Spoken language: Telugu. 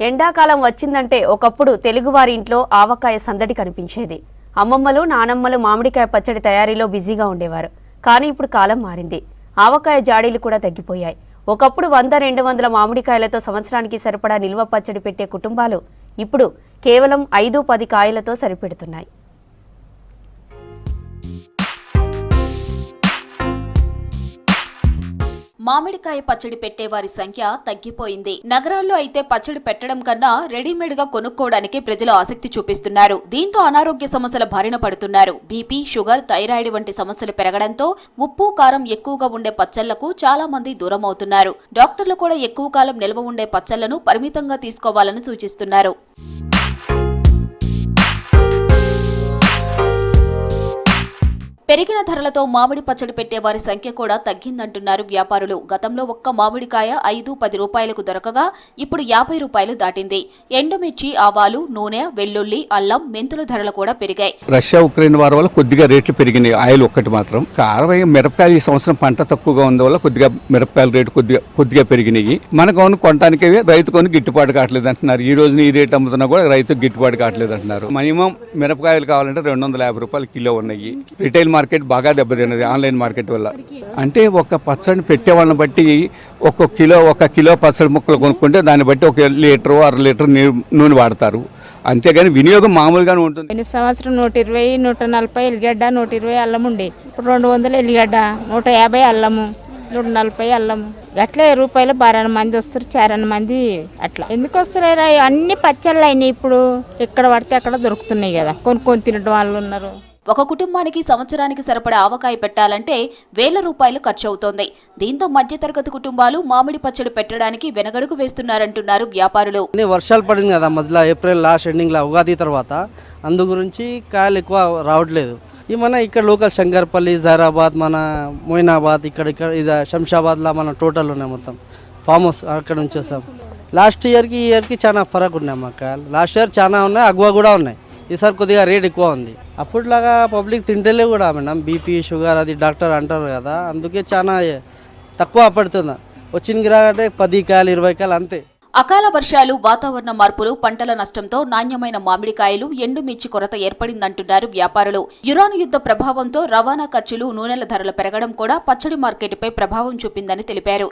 ఎండాకాలం వచ్చిందంటే ఒకప్పుడు తెలుగువారి ఇంట్లో ఆవకాయ సందడి కనిపించేది. అమ్మమ్మలు నానమ్మలు మామిడికాయ పచ్చడి తయారీలో బిజీగా ఉండేవారు. కానీ ఇప్పుడు కాలం మారింది. ఆవకాయ జాడీలు కూడా తగ్గిపోయాయి. ఒకప్పుడు 100-200 మామిడికాయలతో సంవత్సరానికి సరిపడా నిల్వ పచ్చడి పెట్టే కుటుంబాలు ఇప్పుడు కేవలం 5-10 కాయలతో సరిపెడుతున్నాయి. మామిడికాయ పచ్చడి పెట్టేవారి సంఖ్య తగ్గిపోయింది. నగరాల్లో అయితే పచ్చడి పెట్టడం కన్నా రెడీమేడ్ గా కొనుక్కోవడానికి ప్రజలు ఆసక్తి చూపిస్తున్నారు. దీంతో అనారోగ్య సమస్యల బారిన పడుతున్నారు. బీపీ, షుగర్, థైరాయిడ్ వంటి సమస్యలు పెరగడంతో ఉప్పు, కారం ఎక్కువగా ఉండే పచ్చళ్లకు చాలా మంది దూరం అవుతున్నారు. డాక్టర్లు కూడా ఎక్కువ కాలం నిల్వ ఉండే పచ్చళ్లను పరిమితంగా తీసుకోవాలని సూచిస్తున్నారు. పెరిగిన ధరలతో మామిడి పచ్చడి పెట్టేవారి సంఖ్య కూడా తగ్గిందంటున్నారు వ్యాపారులు. గతంలో ఒక్క మామిడికాయ 5-10 రూపాయలకు దొరకగా ఇప్పుడు 50 రూపాయలు దాటింది. ఎండుమిర్చి, ఆవాలు, నూనె, వెల్లుల్లి, అల్లం, మెంతుల ధరలు కూడా పెరిగాయి. రష్యా ఉక్రెయిన్ వారి వల్ల కొద్దిగా రేట్లు పెరిగినాయి. ఆయిల్ ఒక్కటి మాత్రం. కారం, మిరపకాయలు ఈ సంవత్సరం పంట తక్కువగా ఉన్న వల్ల కొద్దిగా మిరపకాయల రేటు కొద్దిగా పెరిగినాయి. మనకు కొనడానికి రైతు గిట్టుబాటు కావట్లేదు అంటున్నారు. ఈ రోజున ఈ రేటు అమ్ముతున్నా కూడా రైతుకు గిట్టుబాటు కావట్లేదు అంటున్నారు. మినిమం మిరపకాయలు కావాలంటే 250 రూపాయలు కిలో ఉన్నాయి. రిటైల్ మార్కెట్ బాగా దెబ్బతిన్నది ఆన్లైన్ మార్కెట్ వల్ల. అంటే ఒక పచ్చడి పెట్టే వాళ్ళని బట్టి ఒక కిలో పచ్చడి ముక్కలు కొనుక్కుంటే దాన్ని బట్టి 1 లీటర్ 1/2 లీటర్ నూనె వాడతారు. అంతేగాని వినియోగం మామూలుగానే ఉంటుంది. ఈ సంవత్సరం 120, 140 ఎల్లిగడ్డ, 120 అల్లం ఉండే. ఇప్పుడు 200 ఎల్లిగడ్డ, 150 అల్లము, 140 అల్లము. అట్లే రూపాయలు 12 మంది వస్తారు, 4 మంది అట్లా. ఎందుకు వస్తున్నారా? అన్ని పచ్చళ్ళు అయినాయి. ఇప్పుడు ఎక్కడ పడితే అక్కడ దొరుకుతున్నాయి కదా, కొనుక్కొని తినడం వాళ్ళు ఉన్నారు. ఒక కుటుంబానికి సంవత్సరానికి సరిపడా ఆవకాయ పెట్టాలంటే 1000 రూపాయలు ఖర్చు అవుతోంది. దీంతో మధ్యతరగతి కుటుంబాలు మామిడి పచ్చడి పెట్టడానికి వెనగడుగు వేస్తున్నారంటున్నారు వ్యాపారులు. వర్షాలు పడింది కదా మధ్యలో, ఏప్రిల్ లాస్ట్ ఎండింగ్లో, ఉగాది తర్వాత. అందు గురించి కాయలు ఎక్కువ రావట్లేదు. ఈ మన ఇక్కడ లోకల్ శంకర్పల్లి, జైరాబాద్, మన మొయినాబాద్, ఇక్కడ ఇది శంషాబాద్లో మన టోటల్ ఉన్నాయి మొత్తం ఫామ్ హౌస్. అక్కడ నుంచి వస్తాం. లాస్ట్ ఇయర్కి ఈ ఇయర్కి చాలా ఫరక్ ఉన్నాయి మా కాయలు. లాస్ట్ ఇయర్ చాలా ఉన్నాయి, అగ్వా కూడా ఉన్నాయి. ఈసారి కొద్దిగా రేట్ ఎక్కువ ఉంది. అప్పట్లాగా పబ్లిక్ తింటలే కూడా మేడం. బీపీ, షుగర్ అది డాక్టర్ అంటారు కదా, అందుకే చాలా తక్కువ పడుతుంది. వచ్చిన గిరాకంటే 10 కాయలు 20 కాయలు అంతే. అకాల వర్షాలు, వాతావరణ మార్పులు, పంటల నష్టంతో నాణ్యమైన మామిడికాయలు, ఎండుమిర్చి కొరత ఏర్పడిందంటున్నారు వ్యాపారులు. యురాన్ యుద్ధ ప్రభావంతో రవాణా ఖర్చులు, నూనెల ధరలు పెరగడం కూడా పచ్చడి మార్కెట్పై ప్రభావం చూపిందని తెలిపారు.